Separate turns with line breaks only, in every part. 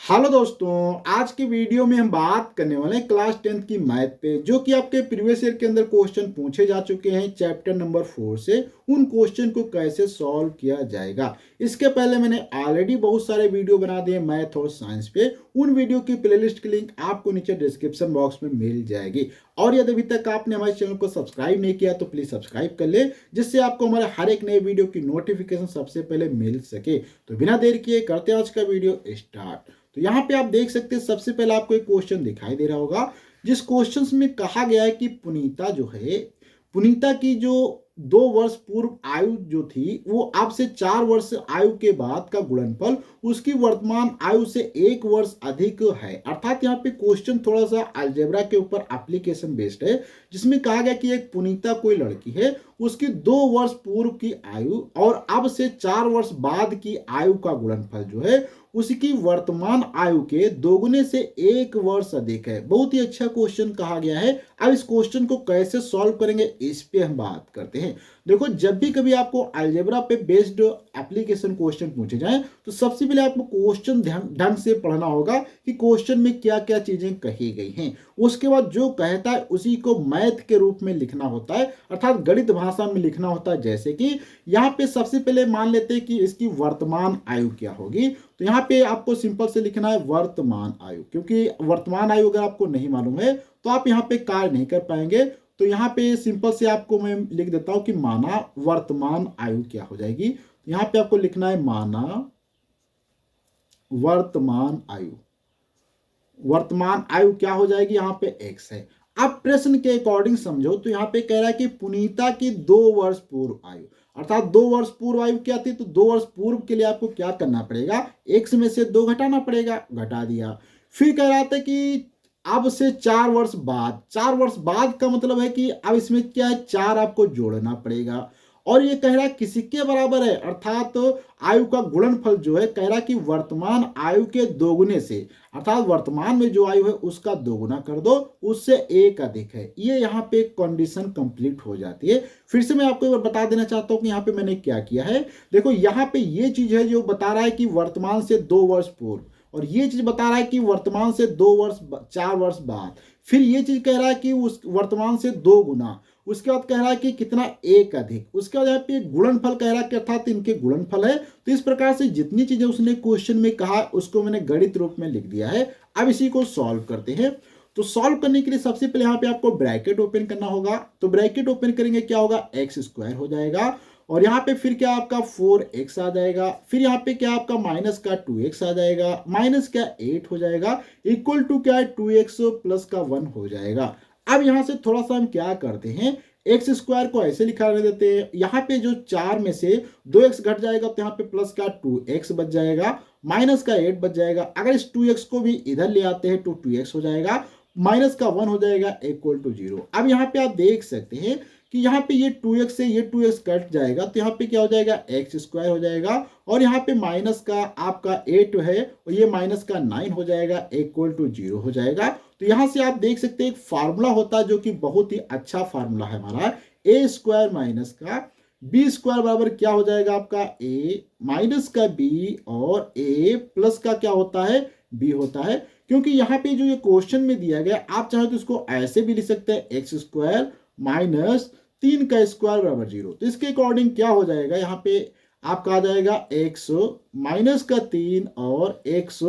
Hello दोस्तों, आज की वीडियो में हम बात करने वाले हैं क्लास 10th की मैथ पे, जो कि आपके प्रीवियस ईयर के अंदर क्वेश्चन पूछे जा चुके हैं चैप्टर नंबर 4 से। उन क्वेश्चन को कैसे सॉल्व किया जाएगा, इसके पहले मैंने ऑलरेडी बहुत सारे वीडियो बना दिए मैथ और साइंस पे। उन वीडियो की प्लेलिस्ट की लिंक आपको नीचे डिस्क्रिप्शन बॉक्स में मिल जाएगी। और यदि अभी तक आपने हमारे चैनल को सब्सक्राइब नहीं किया तो प्लीज सब्सक्राइब कर ले, जिससे आपको हमारे हर एक नए वीडियो की नोटिफिकेशन सबसे पहले मिल सके। तो बिना देर किए करते हैं आज का वीडियो स्टार्ट। तो यहाँ पे आप देख सकते हैं, सबसे पहले आपको एक क्वेश्चन दिखाई दे रहा होगा, जिस क्वेश्चन में कहा गया है कि पुनीता जो है, पुनीता की जो 2 वर्ष पूर्व आयु जो थी वो अब से 4 वर्ष आयु के बाद का गुणनफल उसकी वर्तमान आयु से 1 वर्ष अधिक है। अर्थात यहाँ पे क्वेश्चन थोड़ा सा अलजेब्रा के ऊपर एप्लीकेशन बेस्ड है, जिसमें कहा गया कि एक पुनीता कोई लड़की है, उसकी 2 वर्ष पूर्व की आयु और अब से 4 वर्ष बाद की आयु का गुणनफल जो है उसकी वर्तमान आयु के दोगुने से 1 वर्ष अधिक है। बहुत ही अच्छा क्वेश्चन कहा गया है। अब इस क्वेश्चन को कैसे सॉल्व करेंगे इस पे हम बात करते हैं। देखो, जब भी कभी आपको अलजेब्रा पे बेस्ड एप्लीकेशन क्वेश्चन पूछे जाएं तो सबसे पहले आपको क्वेश्चन ढंग से पढ़ना होगा कि क्वेश्चन में क्या क्या चीजें कही गई हैं। उसके बाद जो कहता है उसी को मैथ के रूप में लिखना होता है, अर्थात गणित भाषा में लिखना होता है। जैसे कि यहाँ पे सबसे पहले मान लेते हैं कि इसकी वर्तमान आयु क्या होगी, तो यहाँ पे आपको सिंपल से लिखना है वर्तमान आयु, क्योंकि वर्तमान आयु अगर आपको नहीं मालूम है तो आप यहाँ पे कार्य नहीं कर पाएंगे। तो यहाँ पे सिंपल से आपको मैं लिख देता हूं कि माना वर्तमान आयु क्या हो जाएगी। तो यहाँ पे आपको लिखना है माना वर्तमान आयु। वर्तमान आयु क्या हो जाएगी, यहाँ पे x है। अब प्रश्न के अकॉर्डिंग समझो तो यहाँ पे कह रहा है कि पुनीता की 2 वर्ष पूर्व आयु, अर्थात 2 वर्ष पूर्व आयु क्या थी, तो 2 वर्ष पूर्व के लिए आपको क्या करना पड़ेगा, x में से 2 घटाना पड़ेगा, घटा दिया। फिर कह रहा था कि अब से 4 वर्ष बाद, 4 वर्ष बाद का मतलब है कि अब इसमें क्या है, 4 आपको जोड़ना पड़ेगा। और ये कह रहा है किसी के बराबर है, अर्थात आयु का गुणनफल जो है, कह रहा है कि वर्तमान आयु के दोगुने से, अर्थात वर्तमान में जो आयु है उसका दोगुना कर दो, उससे 1 अधिक है। ये यहाँ पे कंडीशन कंप्लीट हो जाती है। फिर से मैं आपको एक बार बता देना चाहता हूँ कि यहाँ पे मैंने क्या किया है। देखो, यहाँ पे ये चीज है जो बता रहा है कि वर्तमान से 2 वर्ष पूर्व, और ये चीज बता रहा है कि वर्तमान से 2 वर्ष 4 वर्ष बाद। फिर ये चीज कह रहा है कि उस वर्तमान से 2 गुना, उसके बाद कह रहा है कि कितना, 1 अधिक। उसके बाद यहाँ पे गुणनफल कह रहा है कि अर्थात इनके गुणनफल है। तो इस प्रकार से जितनी चीजें उसने क्वेश्चन में कहा उसको मैंने गणित रूप में लिख दिया है। अब इसी को सॉल्व करते हैं। तो सॉल्व करने के लिए सबसे पहले यहाँ पे आपको ब्रैकेट ओपन करना होगा। तो ब्रैकेट ओपन करेंगे क्या होगा, x² हो जाएगा, और यहाँ पे फिर क्या आपका 4x आ जाएगा, फिर यहाँ पे क्या आपका माइनस का 2x आ जाएगा, माइनस क्या 8 हो जाएगा, इक्वल टू क्या है 2x प्लस का 1 हो जाएगा। अब यहाँ से थोड़ा सा हम क्या करते हैं, x² को ऐसे लिखा रह देते हैं। यहाँ पे जो 4 में से 2x घट जाएगा तो यहाँ पे प्लस का 2x बच जाएगा, माइनस का 8 बच जाएगा। अगर इस 2x को भी इधर ले आते हैं तो 2x हो जाएगा, माइनस का 1 हो जाएगा, इक्वल टू 0। अब यहाँ पे आप देख सकते हैं कि यहाँ पे ये 2x से ये 2x कट जाएगा, तो यहाँ पे क्या हो जाएगा, x² हो जाएगा, और यहाँ पे माइनस का आपका 8 है और ये माइनस का 9 हो जाएगा, इक्वल टू 0 हो जाएगा। तो यहाँ से आप देख सकते हैं एक फार्मूला होता है जो कि बहुत ही अच्छा फार्मूला है हमारा, a² माइनस का b² बराबर क्या हो जाएगा आपका a माइनस का b, और a प्लस का क्या होता है, b होता है। क्योंकि यहाँ पे जो ये क्वेश्चन में दिया गया, आप चाहे तो इसको ऐसे भी लिख सकते हैं, x² माइनस 3 का स्क्वायर बराबर 0। तो इसके अकॉर्डिंग क्या हो जाएगा, यहाँ पे आपका आ जाएगा x माइनस का 3 और x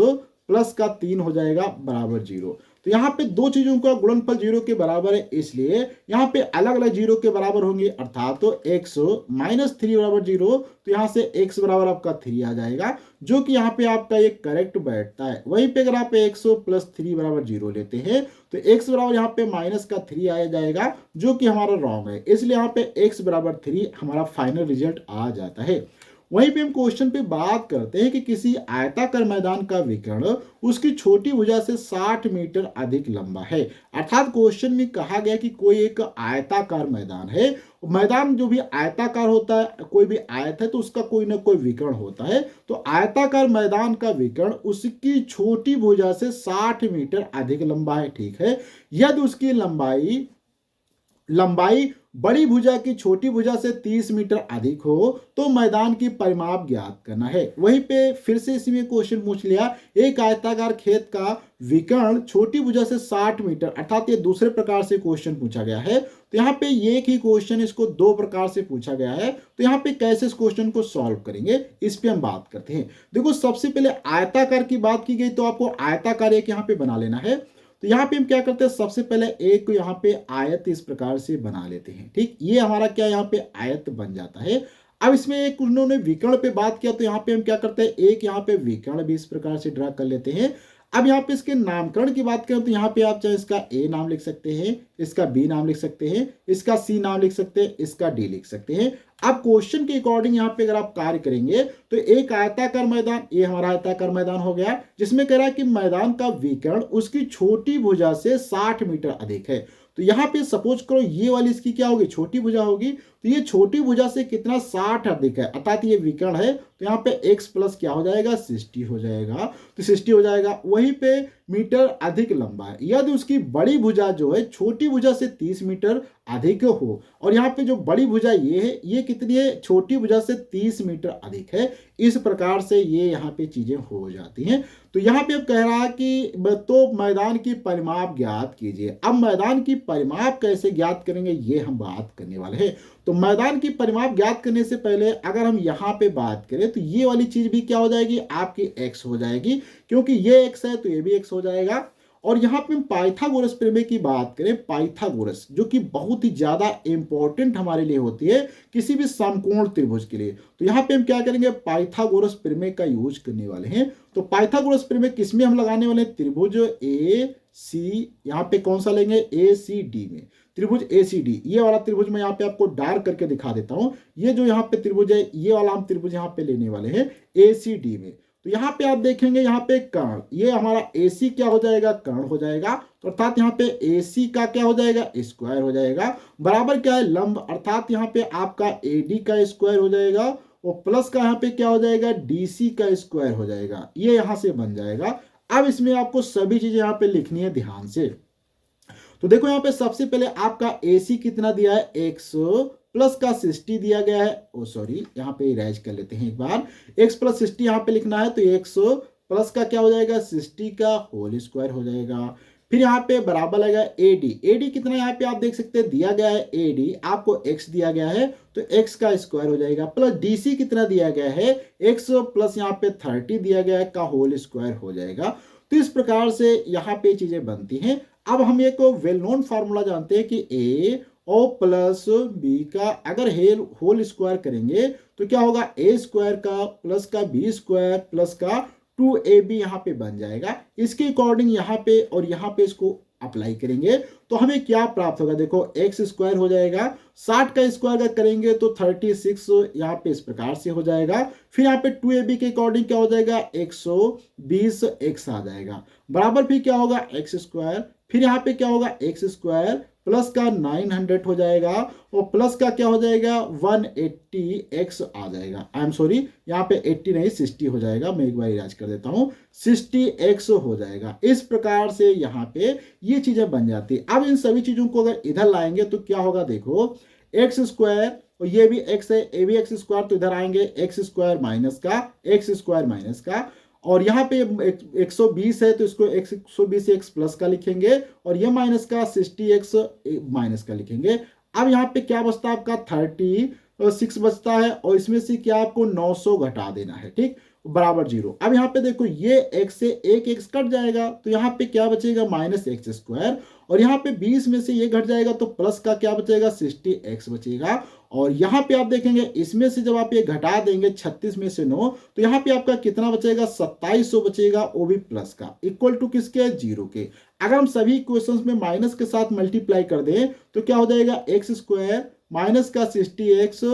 प्लस का 3 हो जाएगा बराबर 0। तो यहाँ पे दो चीजों का गुणनफल 0 के बराबर है, इसलिए यहाँ पे अलग अलग 0 के बराबर होंगे, अर्थात तो x माइनस 3 बराबर 0। तो यहाँ से x बराबर आपका 3 आ जाएगा, जो कि यहाँ पे आपका ये करेक्ट बैठता है। वहीं पे अगर आप x प्लस 3 बराबर 0 लेते हैं तो x बराबर यहाँ पे माइनस का 3 आ जाएगा, जो कि हमारा रॉन्ग है। इसलिए यहाँ पे x बराबर 3 हमारा फाइनल रिजल्ट आ जाता है। वहीं पे हम क्वेश्चन पे बात करते हैं कि किसी आयताकार मैदान का विकर्ण उसकी छोटी भुजा से 60 मीटर अधिक लंबा है। अर्थात क्वेश्चन में कहा गया कि कोई एक आयताकार मैदान है, मैदान जो भी आयताकार होता है, कोई भी आयत है तो उसका कोई ना कोई विकर्ण होता है। तो आयताकार मैदान का विकर्ण उसकी छोटी भुजा से 60 मीटर अधिक लंबा है, ठीक है। यदि उसकी लंबाई बड़ी भुजा की छोटी भुजा से 30 मीटर अधिक हो तो मैदान की परिमाप ज्ञात करना है। वहीं पे फिर से इसी में क्वेश्चन पूछ लिया, एक आयताकार खेत का विकर्ण छोटी भुजा से 60 मीटर, अर्थात ये दूसरे प्रकार से क्वेश्चन पूछा गया है। तो यहाँ पे एक ही क्वेश्चन इसको दो प्रकार से पूछा गया है, तो यहाँ पे कैसे इस क्वेश्चन को सॉल्व करेंगे इस पे हम बात करते हैं। देखो सबसे पहले आयताकार की बात की गई तो आपको आयताकार एक यहाँ पे बना लेना है। तो यहाँ पे हम क्या करते हैं, सबसे पहले एक यहाँ पे आयत इस प्रकार से बना लेते हैं। ठीक, ये हमारा क्या यहाँ पे आयत बन जाता है। अब इसमें एक उन्होंने विकर्ण पे बात किया तो यहाँ पे हम क्या करते हैं, एक यहाँ पे विकर्ण भी इस प्रकार से ड्रा कर लेते हैं। अब यहाँ पे इसके नामकरण की बात करें तो यहाँ पे आप चाहे इसका ए नाम लिख सकते हैं, इसका बी नाम लिख सकते हैं, इसका सी नाम लिख सकते हैं, इसका डी लिख सकते हैं। अब क्वेश्चन के अकॉर्डिंग यहाँ पे अगर आप कार्य करेंगे तो एक आयताकार मैदान, ये हमारा आयताकार मैदान हो गया, जिसमें कह रहा है कि मैदान का विकर्ण उसकी छोटी भुजा से 60 मीटर अधिक है। तो यहाँ पे सपोज करो ये वाली इसकी क्या होगी, छोटी भुजा होगी, तो ये छोटी भुजा से कितना 60 अधिक है, अर्थात ये विकर्ण है। तो यहाँ पे x प्लस क्या हो जाएगा, 60 हो जाएगा, तो 60 हो जाएगा। वहीं पे मीटर अधिक लंबा है यदि उसकी बड़ी भुजा जो है छोटी भुजा से 30 मीटर अधिक हो, और यहाँ पे जो बड़ी भुजा ये है ये कितनी है, छोटी भुजा से 30 मीटर अधिक है। इस प्रकार से ये यहाँ पे चीजें हो जाती हैं। तो यहाँ पे अब कह रहा है कि तो मैदान की परिमाप ज्ञात कीजिए। अब मैदान की परिमाप कैसे ज्ञात करेंगे ये हम बात करने वाले हैं। तो मैदान की परिमाप ज्ञात करने से पहले अगर हम यहाँ पे बात करें तो ये वाली चीज भी क्या हो जाएगी, आपकी x हो जाएगी, क्योंकि ये x है तो ये भी x हो जाएगा। और यहाँ पे हम पाइथागोरस प्रमेय की बात करें, पाइथागोरस जो कि बहुत ही ज्यादा इंपॉर्टेंट हमारे लिए होती है किसी भी समकोण त्रिभुज के लिए। तो यहाँ पे हम क्या करेंगे, पाइथागोरस प्रमेय का यूज करने वाले हैं। तो पाइथागोरस प्रमेय किसमें हम लगाने वाले हैं, त्रिभुज ए सी, यहाँ पे कौन सा लेंगे, ए सी डी में, त्रिभुज ACD। ये वाला त्रिभुज मैं यहाँ पे आपको डार्क करके दिखा देता हूँ। ये जो यहाँ पे त्रिभुज है ये वाला हम त्रिभुज यहाँ पे लेने वाले हैं ACD में। तो यहाँ पे आप देखेंगे यहाँ पे कर्ण, ये हमारा AC क्या हो जाएगा, कर्ण हो जाएगा। तो अर्थात यहाँ पे AC का क्या हो जाएगा, स्क्वायर हो जाएगा, बराबर क्या है लंब, अर्थात यहाँ पे आपका AD का स्क्वायर हो जाएगा, और प्लस का यहाँ पे क्या हो जाएगा, DC का स्क्वायर हो जाएगा। ये यहाँ से बन जाएगा। अब इसमें आपको सभी चीजें यहाँ पे लिखनी है ध्यान से। तो देखो यहाँ पे सबसे पहले आपका AC कितना दिया है, 100 प्लस का 60 दिया गया है। ओ सॉरी, यहाँ पे इरेज कर लेते हैं एक बार, x प्लस 60 यहाँ पे लिखना है। तो 100 प्लस का क्या हो जाएगा, 60 का होल स्क्वायर हो जाएगा। फिर यहाँ पे बराबर लगेगा AD कितना यहाँ पे आप देख सकते हैं दिया गया है, AD आपको x दिया गया है तो x का स्क्वायर हो जाएगा, प्लस DC कितना दिया गया है, 100 प्लस यहाँ पे 30 दिया गया है का होल स्क्वायर हो जाएगा। तो इस प्रकार से यहाँ पे चीजें बनती हैं। अब हम एक वेल नोन फार्मूला जानते हैं कि a और प्लस बी का अगर होल स्क्वायर करेंगे तो क्या होगा, a स्क्वायर का प्लस का b स्क्वायर प्लस का 2ab यहाँ पे बन जाएगा। इसके अकॉर्डिंग यहाँ पे और यहाँ पे इसको अप्लाई करेंगे तो हमें क्या प्राप्त होगा, देखो x स्क्वायर हो जाएगा, 60 का स्क्वायर अगर करेंगे तो 36 यहाँ पे इस प्रकार से हो जाएगा। फिर यहाँ पे 2ab के अकॉर्डिंग क्या हो जाएगा, 120x आ जाएगा, बराबर फिर क्या होगा x स्क्वायर, फिर यहाँ पे क्या होगा x स्क्वायर प्लस का 900 हो जाएगा, और प्लस का क्या हो जाएगा 180x आ जाएगा। आई एम सॉरी, यहाँ पे 80 नहीं 60 हो जाएगा, मैं एक बार इलाज कर देता हूँ, 60x हो जाएगा। इस प्रकार से यहाँ पे ये चीजें बन जाती है। अब इन सभी चीजों को अगर इधर लाएंगे तो क्या होगा, देखो x स्क्वायर और ये भी x है, ये भी x स्क्वायर, तो इधर आएंगे x स्क्वायर माइनस का x स्क्वायर माइनस का, और यहाँ पे 120 है तो इसको 120 x प्लस का लिखेंगे, और ये माइनस का 60x माइनस का लिखेंगे। अब यहाँ पे क्या बचता है आपका 36 बचता है, और इसमें से क्या आपको 900 घटा देना है, ठीक, बराबर 0। अब यहाँ पे देखो ये x से एक x कट जाएगा तो यहाँ पे क्या बचेगा माइनस x स्क्वायर, और यहाँ पे 20 में से ये घट जाएगा तो प्लस का क्या बचेगा 60x बचेगा। और यहाँ पे आप देखेंगे इसमें से जब आप ये घटा देंगे 36 में से 9 तो यहाँ पे आपका कितना बचेगा 2700 बचेगा, वो भी प्लस का, इक्वल टू किसके, 0 के। अगर हम सभी क्वेश्चंस में माइनस के साथ मल्टीप्लाई कर दें तो क्या हो जाएगा x स्क्वायर माइनस का 60x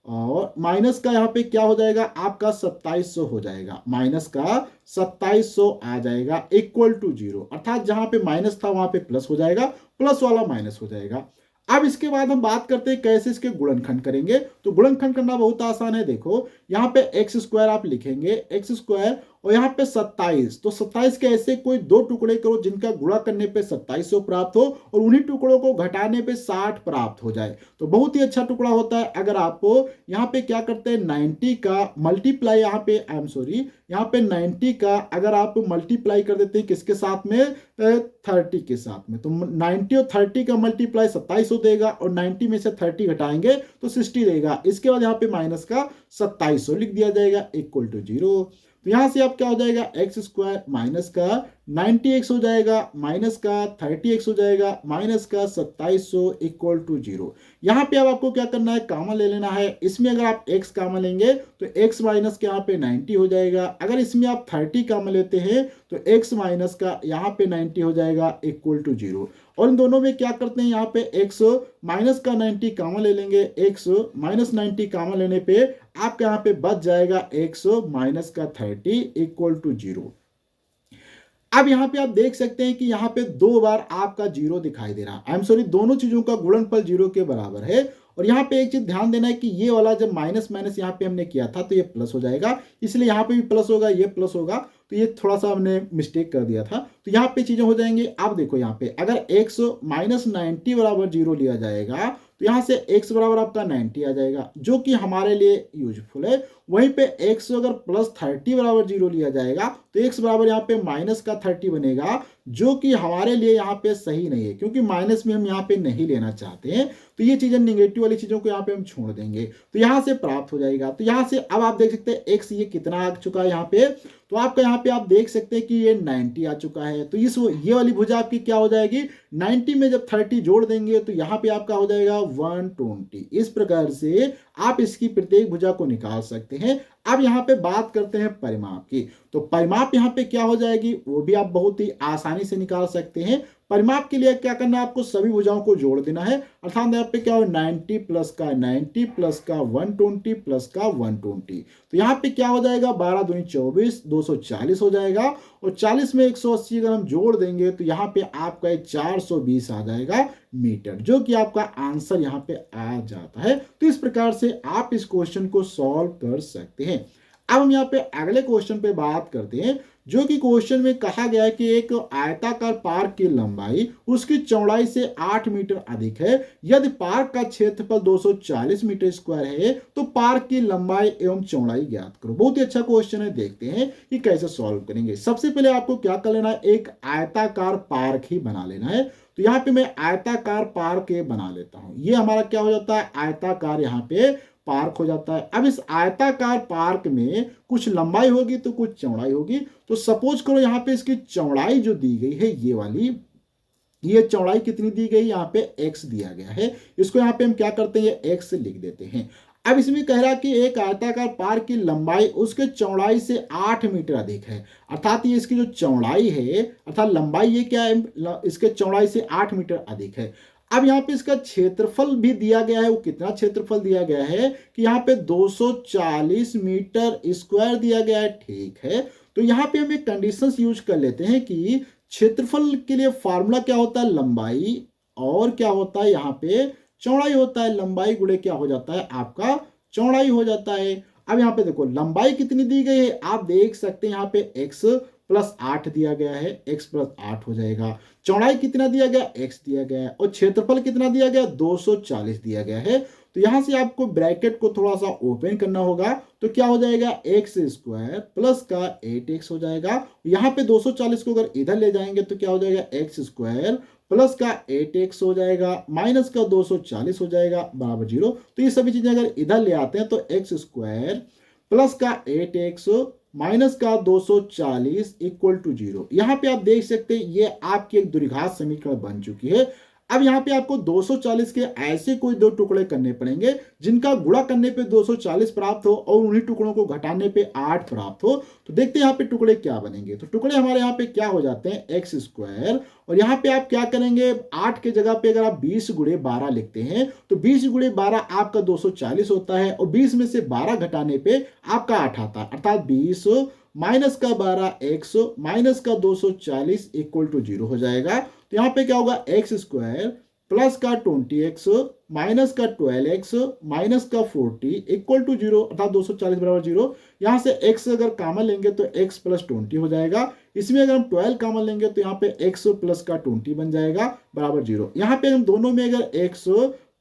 और माइनस का यहाँ पे क्या हो जाएगा आपका 2700 हो जाएगा, माइनस का 2700 आ जाएगा इक्वल टू 0, अर्थात जहां पे माइनस था वहां पे प्लस हो जाएगा, प्लस वाला माइनस हो जाएगा। अब इसके बाद हम बात करते हैं कैसे इसके गुणनखंड करेंगे। तो गुणनखंड करना बहुत आसान है, देखो यहाँ पे x स्क्वायर आप लिखेंगे, x स्क्वायर और यहाँ पे 27, तो 27 के ऐसे कोई दो टुकड़े करो जिनका गुणा करने पे 2700 प्राप्त हो और उन्हीं टुकड़ों को घटाने पे 60 प्राप्त हो जाए। तो बहुत ही अच्छा टुकड़ा होता है। अगर आप यहाँ पे क्या करते हैं 90 का मल्टीप्लाई, यहाँ पे आई एम सॉरी, यहाँ पे 90 का अगर आप मल्टीप्लाई कर देते हैं किसके साथ में 30 के साथ में, तो 90 और 30 का मल्टीप्लाई 2700 देगा और 90 में से 30 घटाएंगे तो 60 देगा। इसके बाद यहाँ पे माइनस का 2700 लिख दिया जाएगा इक्वल टू 0। तो यहां से आप क्या हो जाएगा एक्स स्क्वायर माइनस का 90x हो जाएगा माइनस का 30x हो जाएगा माइनस का 2700 इक्वल टू 0। यहाँ पे अब आपको क्या करना है कॉमन ले लेना है। इसमें अगर आप x कॉमन लेंगे तो x माइनस के यहाँ पे 90 हो जाएगा। अगर इसमें आप 30 कॉमन लेते हैं तो x माइनस का यहाँ पे 90 हो जाएगा इक्वल टू 0। और इन दोनों में क्या करते हैं यहाँ पे x माइनस का 90 कॉमन ले लेंगे। x माइनस 90 कॉमन लेने पे आपका यहाँ पे बच जाएगा x माइनस का 30 इक्वल टू 0। अब यहाँ पे आप देख सकते हैं कि यहाँ पे दो बार आपका 0 दिखाई दे रहा है। आई एम सॉरी, दोनों चीजों का गुणनफल 0 के बराबर है। और यहाँ पे एक चीज ध्यान देना है कि ये वाला जब माइनस माइनस यहाँ पे हमने किया था तो ये प्लस हो जाएगा, इसलिए यहाँ पे भी प्लस होगा, ये प्लस होगा, तो ये थोड़ा सा हमने मिस्टेक कर दिया था। तो यहाँ पे चीजें हो जाएंगी। अब देखो यहाँ पे अगर x माइनस 90 बराबर 0 लिया जाएगा तो यहाँ से x बराबर आपका 90 आ जाएगा जो कि हमारे लिए यूजफुल है। वहीं पे x अगर प्लस 30 बराबर 0 लिया जाएगा तो x बराबर यहाँ पे माइनस का 30 बनेगा जो कि हमारे लिए यहाँ पे सही नहीं है, क्योंकि माइनस में हम यहाँ पे नहीं लेना चाहते हैं। तो ये चीजें निगेटिव वाली चीजों को यहाँ पे हम छोड़ देंगे, तो यहाँ से प्राप्त हो जाएगा। तो यहाँ से अब आप देख सकते हैं x ये कितना आ चुका है यहाँ पे, तो आपका यहाँ पे आप देख सकते हैं कि ये 90 आ चुका है। तो इस ये वाली भुजा आपकी क्या हो जाएगी 90 में जब 30 जोड़ देंगे तो यहाँ पे आपका हो जाएगा 120। इस प्रकार से आप इसकी प्रत्येक भुजा को निकाल सकते हैं। अब यहाँ पे बात करते हैं परिमाप की। तो परिमाप यहाँ पे क्या हो जाएगी वो भी आप बहुत ही आसानी से निकाल सकते हैं। परिमाप के लिए क्या करना है आपको सभी भुजाओं को जोड़ देना है, अर्थात यहाँ पे क्या हो 90 प्लस का 90 प्लस का 120 प्लस का 120। तो यहाँ पे क्या हो जाएगा 12 दूनी 24 240 हो जाएगा और 40 में 180 अगर हम जोड़ देंगे तो यहाँ पे आपका एक 420 आ जाएगा मीटर, जो कि आपका आंसर यहाँ पे आ जाता है। तो इस प्रकार से आप इस क्वेश्चन को सॉल्व कर सकते हैं। अब हम यहाँ पे अगले क्वेश्चन पे बात करते हैं, जो कि क्वेश्चन में कहा गया है कि एक आयताकार पार्क की लंबाई उसकी चौड़ाई से 8 मीटर अधिक है। यदि पार्क का क्षेत्रफल 240 मीटर स्क्वायर है तो पार्क की लंबाई एवं चौड़ाई ज्ञात करो। बहुत ही अच्छा क्वेश्चन है, देखते हैं कि कैसे सॉल्व करेंगे। सबसे पहले आपको क्या कर लेना है, एक आयताकार पार्क ही बना लेना है। तो यहाँ पे मैं आयताकार पार्क बना लेता हूं। ये हमारा क्या हो जाता है आयताकार यहाँ पे पार्क हो जाता है। अब इस आयताकार पार्क में कुछ लंबाई होगी तो कुछ चौड़ाई होगी। तो सपोज करो यहाँ पे इसकी चौड़ाई जो दी गई है ये वाली, ये चौड़ाई कितनी दी गई यहाँ पे x दिया गया है। इसको यहाँ पे हम क्या करते हैं ये x लिख देते हैं। अब इसमें कह रहा कि एक आयताकार पार्क की लंबाई उसके चौड़ाई से 8 मीटर अधिक है, अर्थात ये इसकी जो चौड़ाई है अर्थात लंबाई ये क्या है इसके चौड़ाई से 8 मीटर अधिक है। अब यहाँ पे इसका क्षेत्रफल भी दिया गया है, वो कितना क्षेत्रफल दिया गया है कि यहाँ पे 240 मीटर स्क्वायर दिया गया है, ठीक है। तो यहाँ पे हम एक कंडीशंस यूज कर लेते हैं कि क्षेत्रफल के लिए फॉर्मूला क्या होता है लंबाई और क्या होता है यहाँ पे चौड़ाई होता है। लंबाई गुणे क्या हो जाता है आपका चौड़ाई हो जाता है। अब यहाँ पे देखो लंबाई कितनी दी गई है, आप देख सकते हैं यहाँ पे x प्लस 8 दिया गया है, x प्लस 8 हो जाएगा। चौड़ाई कितना दिया गया x दिया गया है और क्षेत्रफल कितना दिया गया 240 दिया गया है। तो यहां से आपको ब्रैकेट को थोड़ा सा ओपन करना होगा, तो क्या हो जाएगा एक्स स्क्वायर प्लस का 8x हो जाएगा। यहाँ पे 240 को अगर इधर ले जाएंगे तो क्या हो जाएगा एक्स स्क्वायर प्लस का 8x हो जाएगा माइनस का 240 हो जाएगा बराबर 0। तो ये सभी चीजें अगर इधर ले आते हैं तो एक्स स्क्वायर प्लस का 8x माइनस का 240 इक्वल टू 0। यहाँ पे आप देख सकते हैं ये आपकी एक द्विघात समीकरण बन चुकी है। अब यहाँ पे आपको 240 के ऐसे कोई दो टुकड़े करने पड़ेंगे जिनका गुणा करने पे 240 प्राप्त हो और उन्हीं टुकड़ों को घटाने पे 8 प्राप्त हो। तो देखते हैं यहाँ पे टुकड़े क्या बनेंगे। तो टुकड़े हमारे यहाँ पे क्या हो जाते हैं एक्स स्क्वायर, और यहाँ पे आप क्या करेंगे 8 के जगह पे अगर आप 20 गुणे 12 लिखते हैं तो 20 गुणे 12 आपका 240 होता है और 20 में से 12 घटाने पे आपका 8 आता है, अर्थात 20 माइनस का 12 x माइनस का 240 इक्वल टू 0 हो जाएगा। तो यहाँ पे क्या होगा एक्स स्क्वायर प्लस का 20x माइनस का 12x माइनस का 40 इक्वल टू 0, अर्थात 240 बराबर 0। यहाँ से x अगर कॉमन लेंगे तो x प्लस 20 हो जाएगा। इसमें अगर हम 12 कॉमन लेंगे तो यहाँ पे x प्लस का 20 बन जाएगा बराबर 0। यहाँ पे हम दोनों में अगर x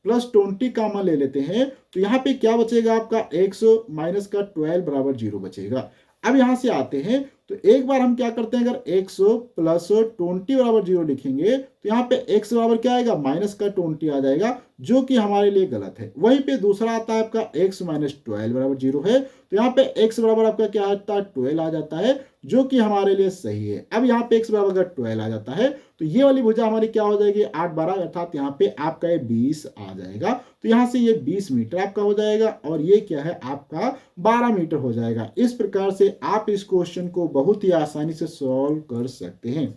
प्लस 20 कॉमन ले लेते हैं तो यहाँ पे क्या बचेगा आपका x माइनस का 12 बराबर 0 बचेगा। अब यहां से आते हैं तो एक बार हम क्या करते हैं, अगर x प्लस 20 बराबर 0 लिखेंगे तो यहाँ पे x बराबर क्या आएगा, माइनस का 20 आ जाएगा, जो कि हमारे लिए गलत है। वहीं पे दूसरा आता है आपका x माइनस 12 बराबर 0 है, तो यहाँ पे x बराबर आपका क्या आता है, 12 आ जाता है, जो कि हमारे लिए सही है। अब यहाँ पे x बराबर अगर 12 आ जाता है तो ये वाली भुजा हमारी क्या हो जाएगी, 8 12, अर्थात यहाँ पे आपका ये 20 आ जाएगा। तो यहाँ से ये 20 मीटर आपका हो जाएगा और ये क्या है आपका 12 मीटर हो जाएगा। इस प्रकार से आप इस क्वेश्चन को बहुत ही आसानी से सॉल्व कर सकते हैं।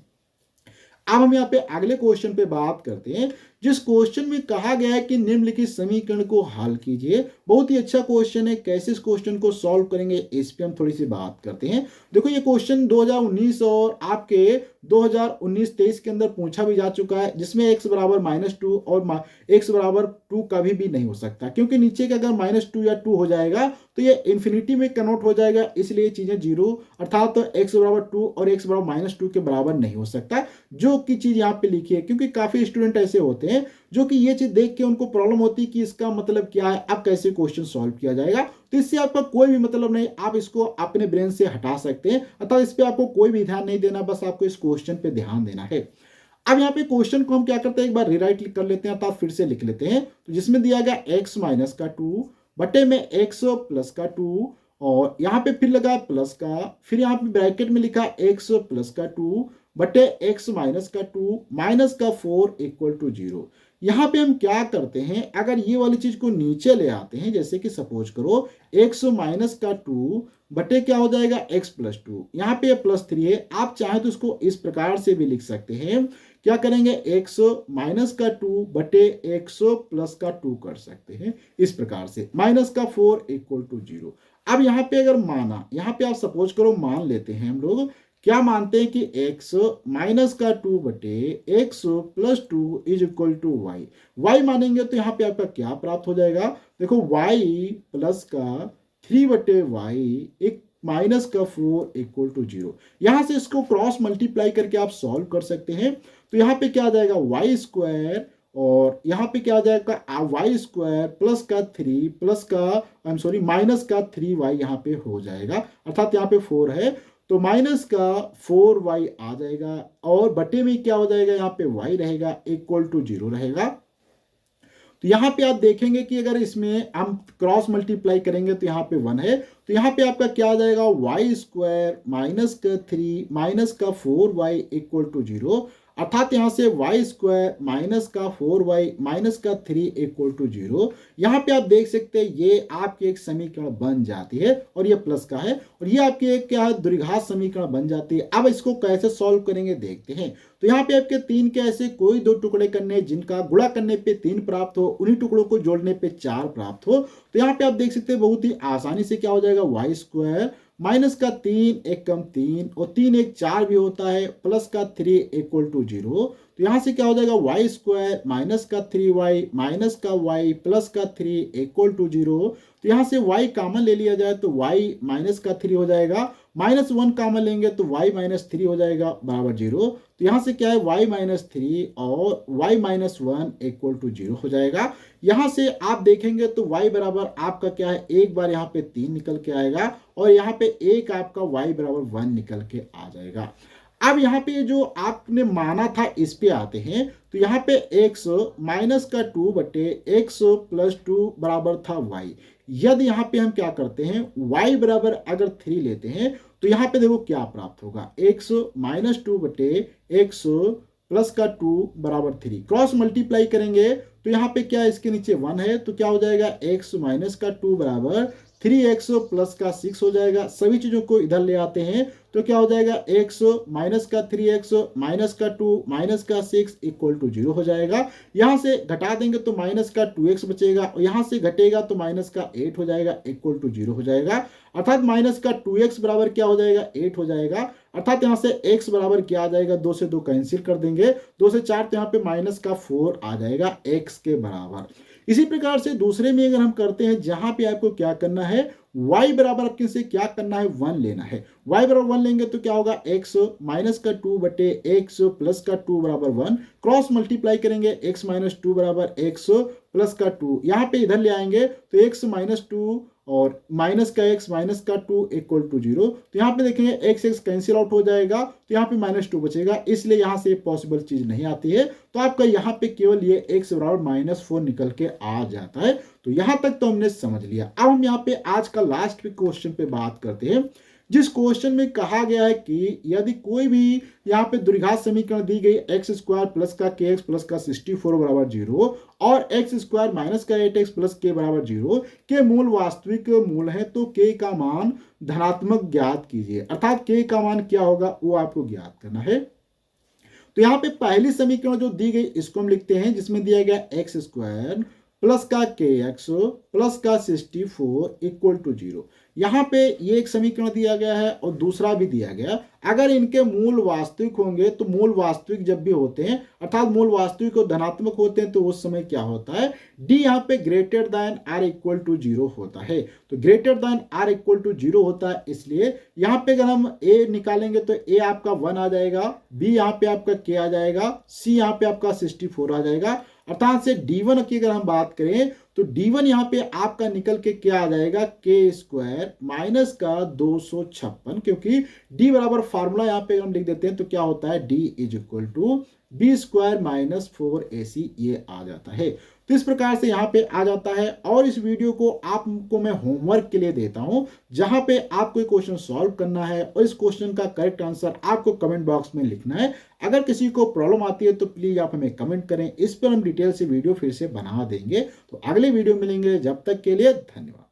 अब हम यहाँ पे अगले क्वेश्चन पे बात करते हैं, जिस क्वेश्चन में कहा गया है कि निम्नलिखित समीकरण को हल कीजिए। बहुत ही अच्छा क्वेश्चन है, कैसे इस क्वेश्चन को सॉल्व करेंगे इस पे हम थोड़ी सी बात करते हैं। देखो ये क्वेश्चन 2019 और आपके 2019-23 के अंदर पूछा भी जा चुका है, जिसमें x बराबर -2 और x बराबर 2 कभी भी नहीं हो सकता, क्योंकि नीचे का अगर -2 या 2 हो जाएगा तो ये इन्फिनिटी में कन्वर्ट हो जाएगा, इसलिए चीजें जीरो, अर्थात तो x बराबर 2 और x बराबर -2 के बराबर नहीं हो सकता, जो की चीज यहाँ पे लिखी है। क्योंकि काफी स्टूडेंट ऐसे होते हैं जो कि ये चीज देख के उनको प्रॉब्लम होती है कि इसका मतलब क्या है, अब कैसे क्वेश्चन सॉल्व किया जाएगा। तो इससे आपका कोई भी मतलब नहीं, आप इसको अपने ब्रेन से हटा सकते हैं, अतः इस पे आपको कोई भी ध्यान नहीं देना, बस आपको इस क्वेश्चन पे ध्यान देना है। अब यहाँ पे क्वेश्चन को हम क्या करते हैं, एक बार रीराइट कर लेते हैं, अर्थात फिर से लिख लेते हैं। तो जिसमें दिया गया x माइनस का 2 बटे में x प्लस का 2 और यहाँ पे फिर लगा प्लस का, फिर यहाँ पे ब्रैकेट में लिखा x प्लस का 2 बटे x माइनस का 2 माइनस का 4 इक्वल टू 0। यहाँ पे हम क्या करते हैं, अगर ये वाली चीज को नीचे ले आते हैं, जैसे कि सपोज करो x माइनस का 2 बटे क्या हो जाएगा x प्लस 2, यहाँ पे +3 है, आप चाहें तो इसको इस प्रकार से भी लिख सकते हैं। क्या करेंगे, x माइनस का 2 बटे x प्लस का 2 कर सकते हैं इस प्रकार से, माइनस का 4 इक्वल टू 0। अब यहाँ पे अगर माना, यहाँ पे आप सपोज करो मान लेते हैं, हम लोग क्या मानते हैं कि x माइनस का 2 बटे x plus 2 is equal to y मानेंगे तो यहाँ पे आपका क्या प्राप्त हो जाएगा, देखो y प्लस का 3 बटे y एक माइनस का 4 इक्वल टू 0। यहां से इसको क्रॉस मल्टीप्लाई करके आप सॉल्व कर सकते हैं। तो यहाँ पे क्या आ जाएगा y स्क्वायर और यहाँ पे क्या आ जाएगा y स्क्वायर प्लस का 3 प्लस का माइनस का 3y यहाँ पे हो जाएगा, अर्थात यहाँ पे 4 है तो माइनस का 4y आ जाएगा और बटे में क्या हो जाएगा, यहाँ पे y रहेगा इक्वल टू 0 रहेगा। तो यहाँ पे आप देखेंगे कि अगर इसमें हम क्रॉस मल्टीप्लाई करेंगे तो यहाँ पे 1 है, तो यहाँ पे आपका क्या आ जाएगा y स्क्वायर माइनस का 3 माइनस का 4y इक्वल टू 0, अर्थात यहाँ से y स्क्वायर माइनस का 4y माइनस का 3 इक्वल टू 0। यहाँ पे आप देख सकते हैं ये आपकी एक समीकरण बन जाती है और ये प्लस का है और ये आपकी एक क्या है द्विघात समीकरण बन जाती है। अब इसको कैसे सॉल्व करेंगे देखते हैं। तो यहाँ पे आपके 3 के ऐसे कोई 2 टुकड़े करने जिनका गुणा करने पे 3 प्राप्त हो, उन्हीं टुकड़ों को जोड़ने पे 4 प्राप्त हो। तो यहाँ पे आप देख सकते हैं बहुत ही आसानी से क्या हो जाएगा, y स्क्वायर माइनस का 3 एक कम 3 और 3 एक 4 भी होता है प्लस का 3 इक्वल टू 0। तो यहाँ से क्या हो जाएगा y स्क्वायर माइनस का 3y माइनस का y प्लस का 3 इक्वल टू 0। तो यहाँ से y कॉमन ले लिया जाए तो y माइनस का 3 हो जाएगा, -1 कॉमन लेंगे तो y माइनस 3 हो जाएगा बराबर 0। तो यहाँ से क्या है y माइनस 3 और y माइनस 1 इक्वल टू 0 हो जाएगा। यहाँ से आप देखेंगे तो y बराबर आपका क्या है, एक बार यहाँ पे 3 निकल के आएगा और यहाँ पे एक आपका y बराबर 1 निकल के आ जाएगा। अब यहाँ पे जो आपने माना था इस पे आते हैं। तो यहाँ पे x माइनस का 2 बटे x प्लस 2 बराबर था y। यदि यहाँ पे हम क्या करते हैं y बराबर अगर 3 लेते हैं तो यहाँ पे देखो क्या प्राप्त होगा, x माइनस 2 बटे x प्लस का 2 बराबर 3, क्रॉस मल्टीप्लाई करेंगे तो यहाँ पे क्या इसके नीचे 1 है तो क्या हो जाएगा x माइनस का 2 बराबर 3x प्लस का 6 हो जाएगा। सभी चीजों को इधर ले आते हैं तो क्या हो जाएगा x माइनस का 3x माइनस का 2 माइनस का 6 इक्वल टू 0 हो जाएगा। यहाँ से घटा देंगे तो माइनस का 2x बचेगा और यहाँ से घटेगा तो माइनस का 8 हो जाएगा इक्वल टू 0 हो जाएगा। अर्थात माइनस का 2x बराबर क्या हो जाएगा 8 हो जाएगा। अर्थात यहाँ से x बराबर क्या आ जाएगा 2 से 2 कैंसिल कर देंगे, 2 से 4 तो यहाँ पे माइनस का 4 आ जाएगा x के बराबर। इसी प्रकार से दूसरे में अगर हम करते हैं जहां पे आपको क्या करना है y बराबर आपके से क्या करना है 1 लेना है। y बराबर 1 लेंगे तो क्या होगा x माइनस का 2 बटे x प्लस का 2 बराबर 1, क्रॉस मल्टीप्लाई करेंगे x माइनस 2 बराबर x प्लस का 2, यहाँ पे इधर ले आएंगे तो x माइनस 2 और माइनस का x माइनस का 2 इक्वल टू 0। तो यहाँ पे देखेंगे x कैंसिल आउट हो जाएगा तो यहाँ पे माइनस 2 बचेगा, इसलिए यहाँ से पॉसिबल चीज नहीं आती है। तो आपका यहाँ पे केवल ये x बराबर -4 निकल के आ जाता है। तो यहाँ तक तो हमने समझ लिया। अब हम यहाँ पे आज का लास्ट क्वेश्चन पे बात करते हैं, जिस क्वेश्चन में कहा गया है कि यदि कोई भी यहाँ पे द्विघात समीकरण दी गई एक्स स्क्वायर प्लस का के एक्स प्लस का 64 बराबर 0 और एक्स स्क्वायर माइनस का 8x प्लस के बराबर 0 के मूल वास्तविक मूल है तो के का मान धनात्मक ज्ञात कीजिए। अर्थात के का मान क्या होगा वो आपको ज्ञात करना है। तो यहाँ पे पहली समीकरण जो दी गई इसको हम लिखते हैं, जिसमें दिया गया एक्स स्क्वायर प्लस का के एक्स प्लस का 64 इक्वल टू 0। यहाँ पे ये एक समीकरण दिया गया है और दूसरा भी दिया गया। अगर इनके मूल वास्तविक होंगे तो मूल वास्तविक जब भी होते हैं अर्थात मूल वास्तविक और धनात्मक होते हैं तो उस समय क्या होता है डी यहाँ पे greater than or equal to 0 होता है। तो greater than or equal to 0 होता है, इसलिए यहाँ पे अगर हम ए निकालेंगे तो ए आपका 1 आ जाएगा, बी यहाँ पे आपका के आ जाएगा, सी यहाँ पे आपका 64 आ जाएगा। अर्थात से D1 की अगर हम बात करें तो D1 यहाँ पे आपका निकल के क्या आ जाएगा के स्क्वायर माइनस का 256, क्योंकि D बराबर फार्मूला यहाँ पे हम लिख देते हैं तो क्या होता है D is equal to B square minus 4AC ये आ जाता है। तो इस प्रकार से यहाँ पे आ जाता है। और इस वीडियो को आपको मैं होमवर्क के लिए देता हूं, जहां पे आपको क्वेश्चन सॉल्व करना है और इस क्वेश्चन का करेक्ट आंसर आपको कमेंट बॉक्स में लिखना है। अगर किसी को प्रॉब्लम आती है तो प्लीज आप हमें कमेंट करें, इस पर हम डिटेल से वीडियो फिर से बना देंगे। तो अगले वीडियो मिलेंगे, जब तक के लिए धन्यवाद।